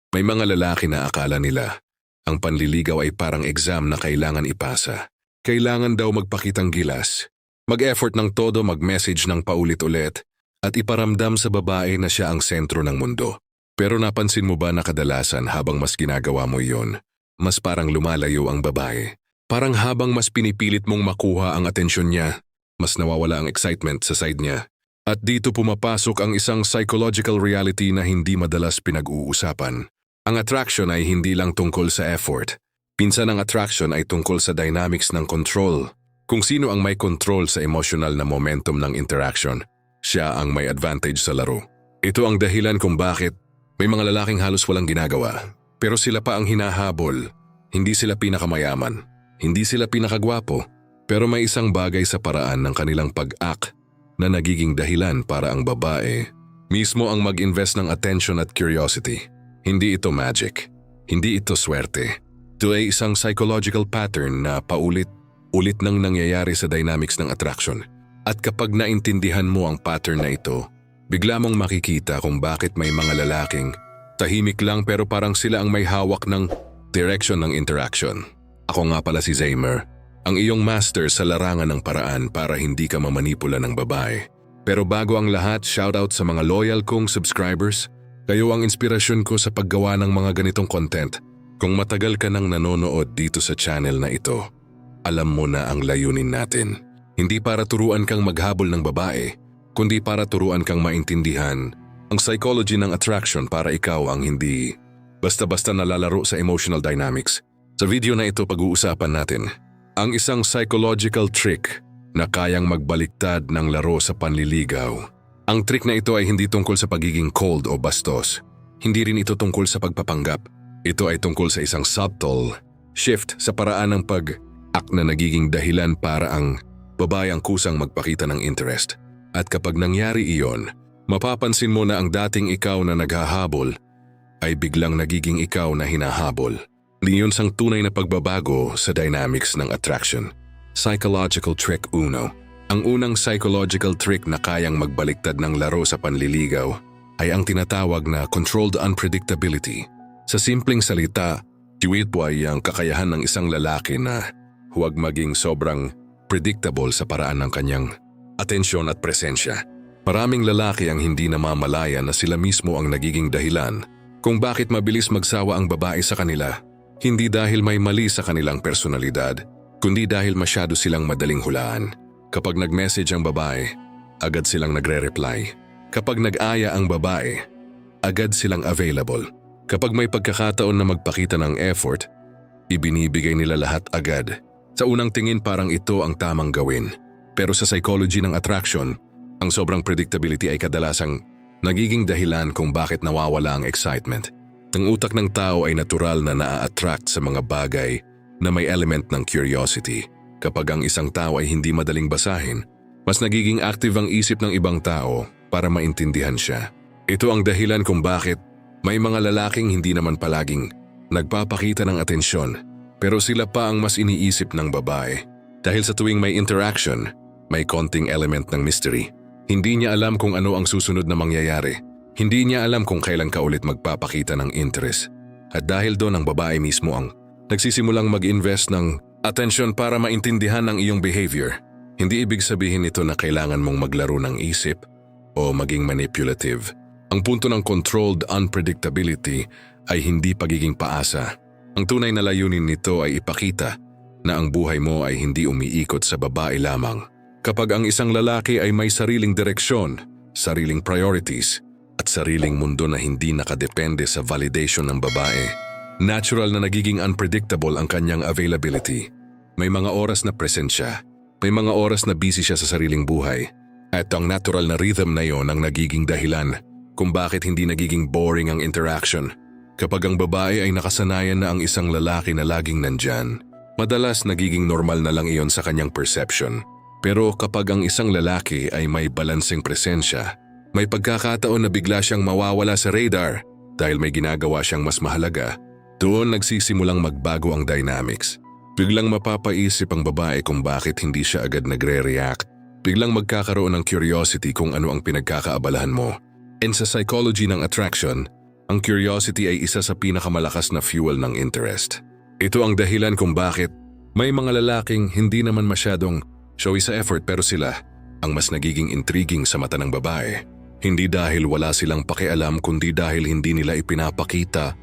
May mga lalaki na akala nila, ang panliligaw ay parang exam na kailangan ipasa. Kailangan daw magpakitang gilas, mag-effort ng todo, mag-message ng paulit-ulit, at iparamdam sa babae na siya ang sentro ng mundo. Pero napansin mo ba na kadalasan habang mas ginagawa mo iyon, mas parang lumalayo ang babae? Parang habang mas pinipilit mong makuha ang atensyon niya, mas nawawala ang excitement sa side niya. At dito pumapasok ang isang psychological reality na hindi madalas pinag-uusapan. Ang attraction ay hindi lang tungkol sa effort. Pinsan ang attraction ay tungkol sa dynamics ng control. Kung sino ang may control sa emotional na momentum ng interaction, siya ang may advantage sa laro. Ito ang dahilan kung bakit may mga lalaking halos walang ginagawa, pero sila pa ang hinahabol. Hindi sila pinakamayaman, hindi sila pinakagwapo, pero may isang bagay sa paraan ng kanilang pag-act na nagiging dahilan para ang babae mismo ang mag-invest ng attention at curiosity. Hindi ito magic, hindi ito swerte. Ito ay isang psychological pattern na paulit-ulit nang nangyayari sa dynamics ng attraction. At kapag naintindihan mo ang pattern na ito, bigla mong makikita kung bakit may mga lalaking tahimik lang pero parang sila ang may hawak ng direction ng interaction. Ako nga pala si Zaymer, ang iyong master sa larangan ng paraan para hindi ka mamanipula ng babae. Pero bago ang lahat, shoutout sa mga loyal kong subscribers. Kayo ang inspirasyon ko sa paggawa ng mga ganitong content. Kung matagal ka nang nanonood dito sa channel na ito, alam mo na ang layunin natin. Hindi para turuan kang maghabol ng babae, kundi para turuan kang maintindihan ang psychology ng attraction para ikaw ang hindi basta-basta nalalaro sa emotional dynamics. Sa video na ito pag-uusapan natin ang isang psychological trick na kayang magbaliktad ng laro sa panliligaw. Ang trick na ito ay hindi tungkol sa pagiging cold o bastos. Hindi rin ito tungkol sa pagpapanggap. Ito ay tungkol sa isang subtle shift sa paraan ng pag-act na nagiging dahilan para ang babae ang kusang magpakita ng interest. At kapag nangyari iyon, mapapansin mo na ang dating ikaw na naghahabol ay biglang nagiging ikaw na hinahabol. Iyon sang tunay na pagbabago sa dynamics ng attraction. Psychological trick 1. Ang unang psychological trick na kayang magbaliktad ng laro sa panliligaw ay ang tinatawag na controlled unpredictability. Sa simpleng salita, ito ay ang kakayahan ng isang lalaki na huwag maging sobrang predictable sa paraan ng kanyang atensyon at presensya. Maraming lalaki ang hindi namamalaya na sila mismo ang nagiging dahilan kung bakit mabilis magsawa ang babae sa kanila. Hindi dahil may mali sa kanilang personalidad, kundi dahil masyado silang madaling hulaan. Kapag nag-message ang babae, agad silang nagre-reply. Kapag nag-aya ang babae, agad silang available. Kapag may pagkakataon na magpakita ng effort, ibinibigay nila lahat agad. Sa unang tingin parang ito ang tamang gawin. Pero sa psychology ng attraction, ang sobrang predictability ay kadalasang nagiging dahilan kung bakit nawawala ang excitement. Ang utak ng tao ay natural na naa-attract sa mga bagay na may element ng curiosity. Kapag ang isang tao ay hindi madaling basahin, mas nagiging active ang isip ng ibang tao para maintindihan siya. Ito ang dahilan kung bakit may mga lalaking hindi naman palaging nagpapakita ng atensyon, pero sila pa ang mas iniisip ng babae. Dahil sa tuwing may interaction, may konting element ng mystery. Hindi niya alam kung ano ang susunod na mangyayari. Hindi niya alam kung kailan ka ulit magpapakita ng interest. At dahil doon ang babae mismo ang nagsisimulang mag-invest ng attention para maintindihan ang iyong behavior. Hindi ibig sabihin ito na kailangan mong maglaro ng isip o maging manipulative. Ang punto ng controlled unpredictability ay hindi pagiging paasa. Ang tunay na layunin nito ay ipakita na ang buhay mo ay hindi umiikot sa babae lamang. Kapag ang isang lalaki ay may sariling direksyon, sariling priorities, at sariling mundo na hindi nakadepende sa validation ng babae, natural na nagiging unpredictable ang kanyang availability. May mga oras na present siya, may mga oras na busy siya sa sariling buhay, at ang natural na rhythm na yon ang nagiging dahilan kung bakit hindi nagiging boring ang interaction. Kapag ang babae ay nakasanayan na ang isang lalaki na laging nandyan, madalas nagiging normal na lang iyon sa kanyang perception. Pero kapag ang isang lalaki ay may balanseng presensya, may pagkakataon na bigla siyang mawawala sa radar dahil may ginagawa siyang mas mahalaga, doon nagsisimulang magbago ang dynamics. Biglang mapapaisip ang babae kung bakit hindi siya agad nagre-react. Biglang magkakaroon ng curiosity kung ano ang pinagkakaabalahan mo. And sa psychology ng attraction, Ang curiosity ay isa sa pinakamalakas na fuel ng interest. Ito ang dahilan kung bakit may mga lalaking hindi naman masyadong showy sa effort pero sila ang mas nagiging intriguing sa mata ng babae. Hindi dahil wala silang pakialam kundi dahil hindi nila ipinapakita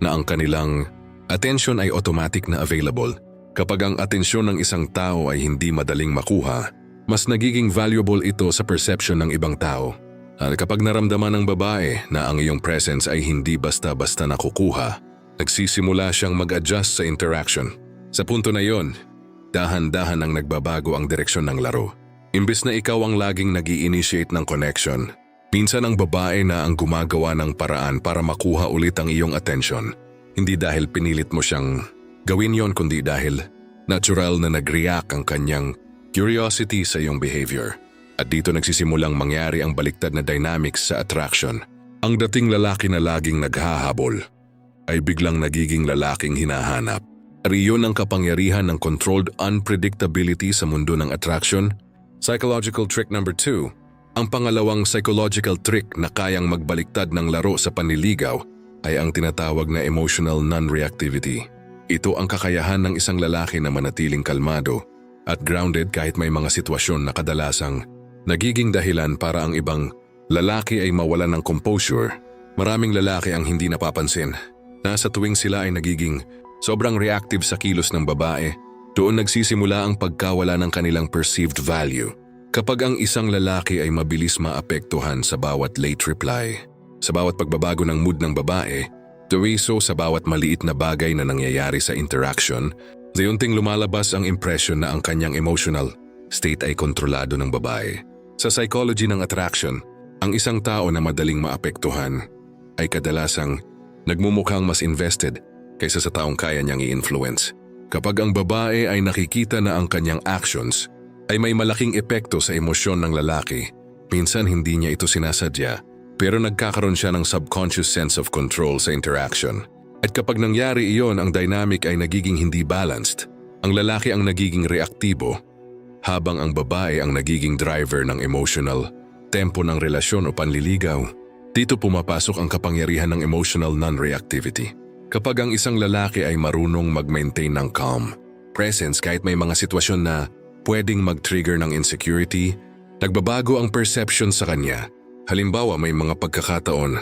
na ang kanilang attention ay automatic na available. Kapag ang atensyon ng isang tao ay hindi madaling makuha, mas nagiging valuable ito sa perception ng ibang tao. At kapag naramdaman ng babae na ang iyong presence ay hindi basta-basta nakukuha, nagsisimula siyang mag-adjust sa interaction. Sa punto na yon, dahan-dahan ang nagbabago ang direksyon ng laro. Imbes na ikaw ang laging nag-i-initiate ng connection, minsan ang babae na ang gumagawa ng paraan para makuha ulit ang iyong attention. Hindi dahil pinilit mo siyang gawin yon kundi dahil natural na nag-react ang kanyang curiosity sa iyong behavior. At dito nagsisimulang mangyari ang baliktad na dynamics sa attraction. Ang dating lalaki na laging naghahabol ay biglang nagiging lalaking hinahanap. Riyon ang kapangyarihan ng controlled unpredictability sa mundo ng attraction. Psychological trick number 2. Ang pangalawang psychological trick na kayang magbaliktad ng laro sa panliligaw ay ang tinatawag na emotional non-reactivity. Ito ang kakayahan ng isang lalaki na manatiling kalmado at grounded kahit may mga sitwasyon na kadalasang nagiging dahilan para ang ibang lalaki ay mawalan ng composure. Maraming lalaki ang hindi napapansin na sa tuwing sila ay nagiging sobrang reactive sa kilos ng babae, doon nagsisimula ang pagkawala ng kanilang perceived value. Kapag ang isang lalaki ay mabilis maapektuhan sa bawat late reply, sa bawat pagbabago ng mood ng babae, tuwiso sa bawat maliit na bagay na nangyayari sa interaction, unti-unting lumalabas ang impression na ang kanyang emotional state ay kontrolado ng babae. Sa psychology ng attraction, ang isang tao na madaling maapektuhan ay kadalasang nagmumukhang mas invested kaysa sa taong kaya niyang i-influence. Kapag ang babae ay nakikita na ang kanyang actions ay may malaking epekto sa emosyon ng lalaki, minsan hindi niya ito sinasadya, pero nagkakaroon siya ng subconscious sense of control sa interaction. At kapag nangyari iyon, ang dynamic ay nagiging hindi balanced. Ang lalaki ang nagiging reaktibo, habang ang babae ang nagiging driver ng emotional tempo ng relasyon o panliligaw. Dito pumapasok ang kapangyarihan ng emotional non-reactivity. Kapag ang isang lalaki ay marunong mag-maintain ng calm presence kahit may mga sitwasyon na pwedeng mag-trigger ng insecurity, nagbabago ang perception sa kanya. Halimbawa, may mga pagkakataon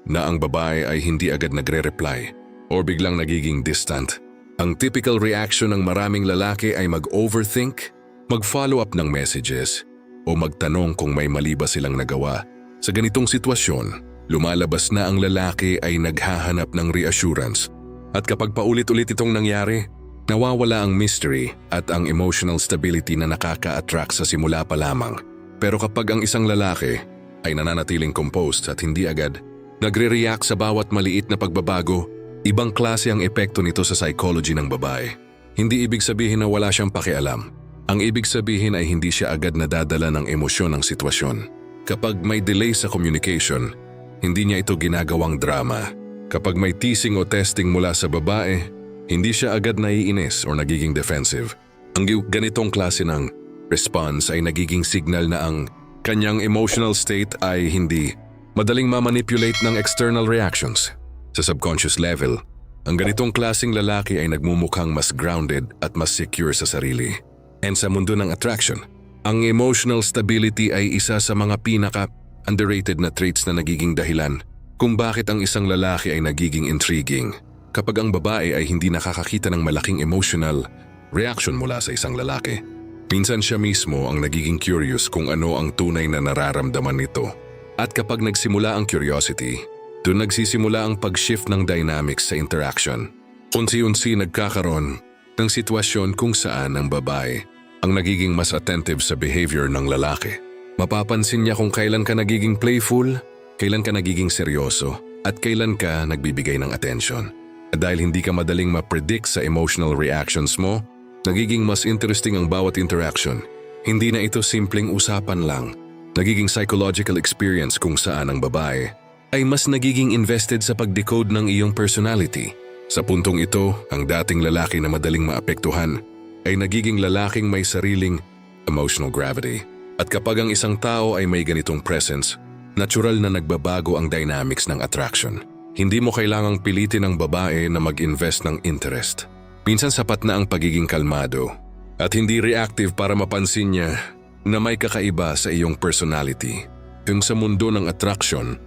na ang babae ay hindi agad nagre-reply o biglang nagiging distant. Ang typical reaction ng maraming lalaki ay mag-overthink, mag-follow up ng messages, o magtanong kung may mali ba silang nagawa. Sa ganitong sitwasyon, lumalabas na ang lalaki ay naghahanap ng reassurance. At kapag paulit-ulit itong nangyari, nawawala ang mystery at ang emotional stability na nakaka-attract sa simula pa lamang. Pero kapag ang isang lalaki ay nananatiling composed at hindi agad nagre-react sa bawat maliit na pagbabago, ibang klase ang epekto nito sa psychology ng babae. Hindi ibig sabihin na wala siyang pakialam. Ang ibig sabihin ay hindi siya agad nadadala ng emosyon ng sitwasyon. Kapag may delay sa communication, hindi niya ito ginagawang drama. Kapag may teasing o testing mula sa babae, hindi siya agad naiinis o nagiging defensive. Ang ganitong klase ng response ay nagiging signal na ang kanyang emotional state ay hindi madaling ma-manipulate ng external reactions. Sa subconscious level, ang ganitong klaseng lalaki ay nagmumukhang mas grounded at mas secure sa sarili. And sa mundo ng attraction, ang emotional stability ay isa sa mga pinaka-underrated na traits na nagiging dahilan kung bakit ang isang lalaki ay nagiging intriguing. Kapag ang babae ay hindi nakakakita ng malaking emotional reaction mula sa isang lalaki, minsan siya mismo ang nagiging curious kung ano ang tunay na nararamdaman nito. At kapag nagsimula ang curiosity, doon nagsisimula ang pag-shift ng dynamics sa interaction. Unsi-unsi nagkakaroon ng sitwasyon kung saan ang babae ang nagiging mas attentive sa behavior ng lalaki. Mapapansin niya kung kailan ka nagiging playful, kailan ka nagiging seryoso, at kailan ka nagbibigay ng attention. At dahil hindi ka madaling ma-predict sa emotional reactions mo, nagiging mas interesting ang bawat interaction. Hindi na ito simpleng usapan lang. Nagiging psychological experience kung saan ang babae ay mas nagiging invested sa pag-decode ng iyong personality. Sa puntong ito, ang dating lalaki na madaling maapektuhan ay nagiging lalaking may sariling emotional gravity. At kapag ang isang tao ay may ganitong presence, natural na nagbabago ang dynamics ng attraction. Hindi mo kailangang pilitin ang babae na mag-invest ng interest. Minsan sapat na ang pagiging kalmado at hindi reactive para mapansin niya na may kakaiba sa iyong personality. Yung sa mundo ng attraction,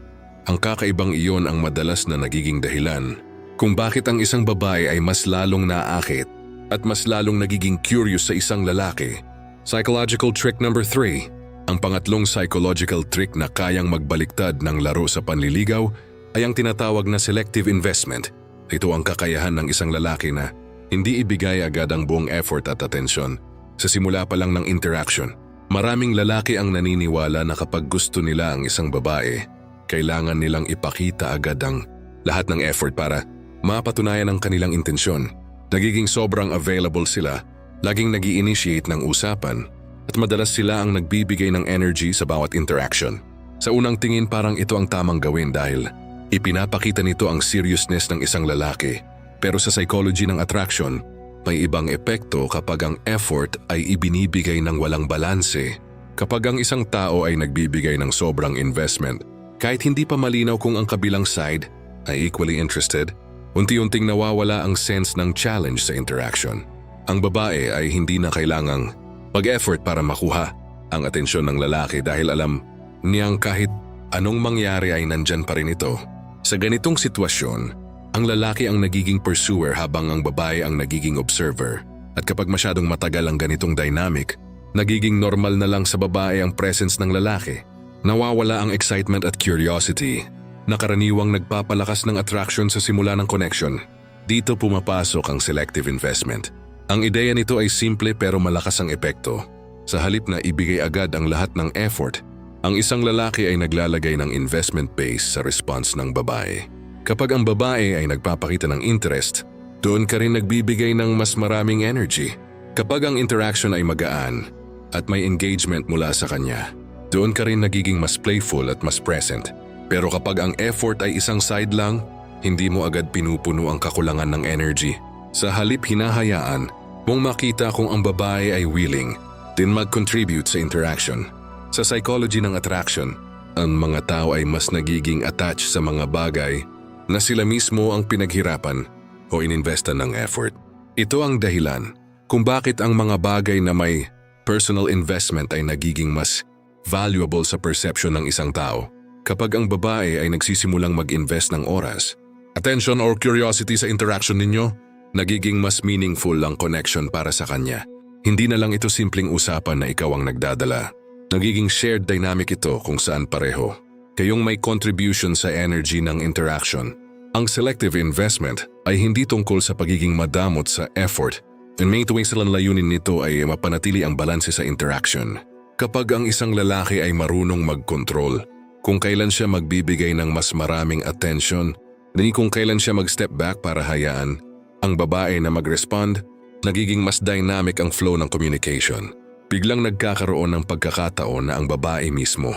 ang kakaibang iyon ang madalas na nagiging dahilan kung bakit ang isang babae ay mas lalong naaakit at mas lalong nagiging curious sa isang lalaki. Psychological trick number 3. Ang pangatlong psychological trick na kayang magbaliktad ng laro sa panliligaw ay ang tinatawag na selective investment. Ito ang kakayahan ng isang lalaki na hindi ibigay agad ang buong effort at atensyon sa simula pa lang ng interaction. Maraming lalaki ang naniniwala na kapag gusto nila ang isang babae, kailangan nilang ipakita agad ang lahat ng effort para mapatunayan ang kanilang intensyon. Nagiging sobrang available sila, laging nag-i-initiate ng usapan, at madalas sila ang nagbibigay ng energy sa bawat interaction. Sa unang tingin parang ito ang tamang gawin dahil ipinapakita nito ang seriousness ng isang lalaki. Pero sa psychology ng attraction, may ibang epekto kapag ang effort ay ibinibigay ng walang balanse. Kapag ang isang tao ay nagbibigay ng sobrang investment, kahit hindi pa malinaw kung ang kabilang side ay equally interested, unti-unting nawawala ang sense ng challenge sa interaction. Ang babae ay hindi na kailangang mag-effort para makuha ang atensyon ng lalaki dahil alam niyang kahit anong mangyari ay nandyan pa rin ito. Sa ganitong sitwasyon, ang lalaki ang nagiging pursuer habang ang babae ang nagiging observer. At kapag masyadong matagal ang ganitong dynamic, nagiging normal na lang sa babae ang presence ng lalaki. Nawawala ang excitement at curiosity na karaniwang nagpapalakas ng attraction sa simula ng connection. Dito pumapasok ang selective investment. Ang ideya nito ay simple pero malakas ang epekto. Sa halip na ibigay agad ang lahat ng effort, ang isang lalaki ay naglalagay ng investment base sa response ng babae. Kapag ang babae ay nagpapakita ng interest, doon ka rin nagbibigay ng mas maraming energy. Kapag ang interaction ay magaan at may engagement mula sa kanya, doon ka rin nagiging mas playful at mas present. Pero kapag ang effort ay isang side lang, hindi mo agad pinupuno ang kakulangan ng energy. Sa halip hinahayaan mong makita kung ang babae ay willing din mag-contribute sa interaction. Sa psychology ng attraction, ang mga tao ay mas nagiging attached sa mga bagay na sila mismo ang pinaghirapan o ininvestan ng effort. Ito ang dahilan kung bakit ang mga bagay na may personal investment ay nagiging mas valuable sa perception ng isang tao. Kapag ang babae ay nagsisimulang mag-invest ng oras, attention or curiosity sa interaction ninyo, nagiging mas meaningful ang connection para sa kanya. Hindi na lang ito simpleng usapan na ikaw ang nagdadala. Nagiging shared dynamic ito kung saan pareho kayong may contribution sa energy ng interaction. Ang selective investment ay hindi tungkol sa pagiging madamot sa effort. Ang main tuwing silang layunin nito ay mapanatili ang balanse sa interaction. Kapag ang isang lalaki ay marunong mag-control, kung kailan siya magbibigay ng mas maraming attention, ni kung kailan siya mag-step back para hayaan ang babae na mag-respond, nagiging mas dynamic ang flow ng communication. Biglang nagkakaroon ng pagkakataon na ang babae mismo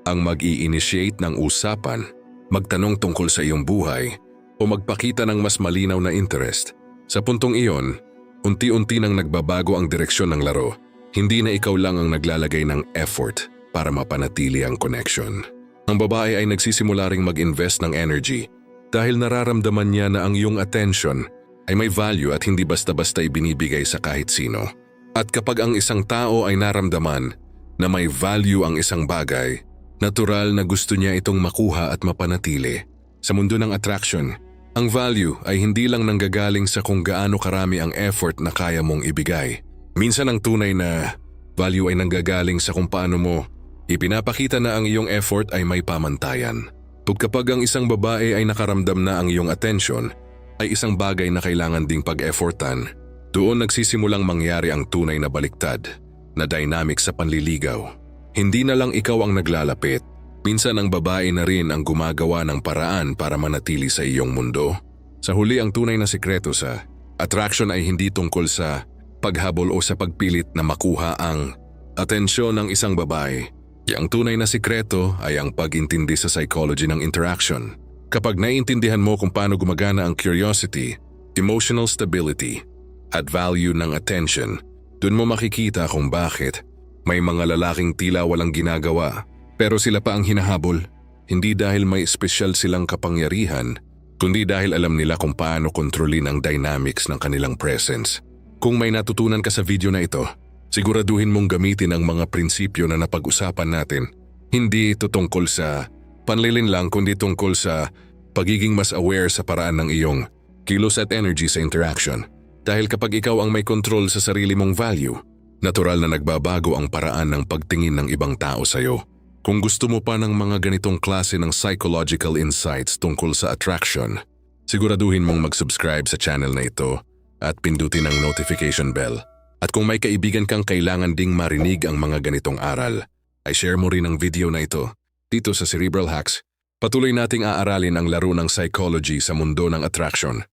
ang mag-i-initiate ng usapan, magtanong tungkol sa iyong buhay, o magpakita ng mas malinaw na interest. Sa puntong iyon, unti-unti nang nagbabago ang direksyon ng laro. Hindi na ikaw lang ang naglalagay ng effort para mapanatili ang connection. Ang babae ay nagsisimula ring mag-invest ng energy dahil nararamdaman niya na ang iyong attention ay may value at hindi basta-basta ibinibigay sa kahit sino. At kapag ang isang tao ay naramdaman na may value ang isang bagay, natural na gusto niya itong makuha at mapanatili. Sa mundo ng attraction, ang value ay hindi lang nanggagaling sa kung gaano karami ang effort na kaya mong ibigay. Minsan ang tunay na value ay nanggagaling sa kung paano mo ipinapakita na ang iyong effort ay may pamantayan. Kapag ang isang babae ay nakaramdam na ang iyong attention, ay isang bagay na kailangan ding pag-effortan, doon nagsisimulang mangyari ang tunay na baliktad, na dynamic sa panliligaw. Hindi na lang ikaw ang naglalapit, minsan ang babae na rin ang gumagawa ng paraan para manatili sa iyong mundo. Sa huli, ang tunay na sikreto sa attraction ay hindi tungkol sa paghabol o sa pagpilit na makuha ang atensyon ng isang babae. Ang tunay na sikreto ay ang pag-intindi sa psychology ng interaction. Kapag naiintindihan mo kung paano gumagana ang curiosity, emotional stability, at value ng attention, dun mo makikita kung bakit may mga lalaking tila walang ginagawa, pero sila pa ang hinahabol, hindi dahil may espesyal silang kapangyarihan, kundi dahil alam nila kung paano kontrolin ang dynamics ng kanilang presence. Kung may natutunan ka sa video na ito, siguraduhin mong gamitin ang mga prinsipyo na napag-usapan natin. Hindi ito tungkol sa panlilinlang kundi tungkol sa pagiging mas aware sa paraan ng iyong kilos at energy sa interaction. Dahil kapag ikaw ang may control sa sarili mong value, natural na nagbabago ang paraan ng pagtingin ng ibang tao sa'yo. Kung gusto mo pa ng mga ganitong klase ng psychological insights tungkol sa attraction, siguraduhin mong mag-subscribe sa channel na ito at pindutin ang notification bell. At kung may kaibigan kang kailangan ding marinig ang mga ganitong aral, ay share mo rin ang video na ito. Dito sa Cerebral Hacks, patuloy nating aaralin ang laro ng psychology sa mundo ng attraction.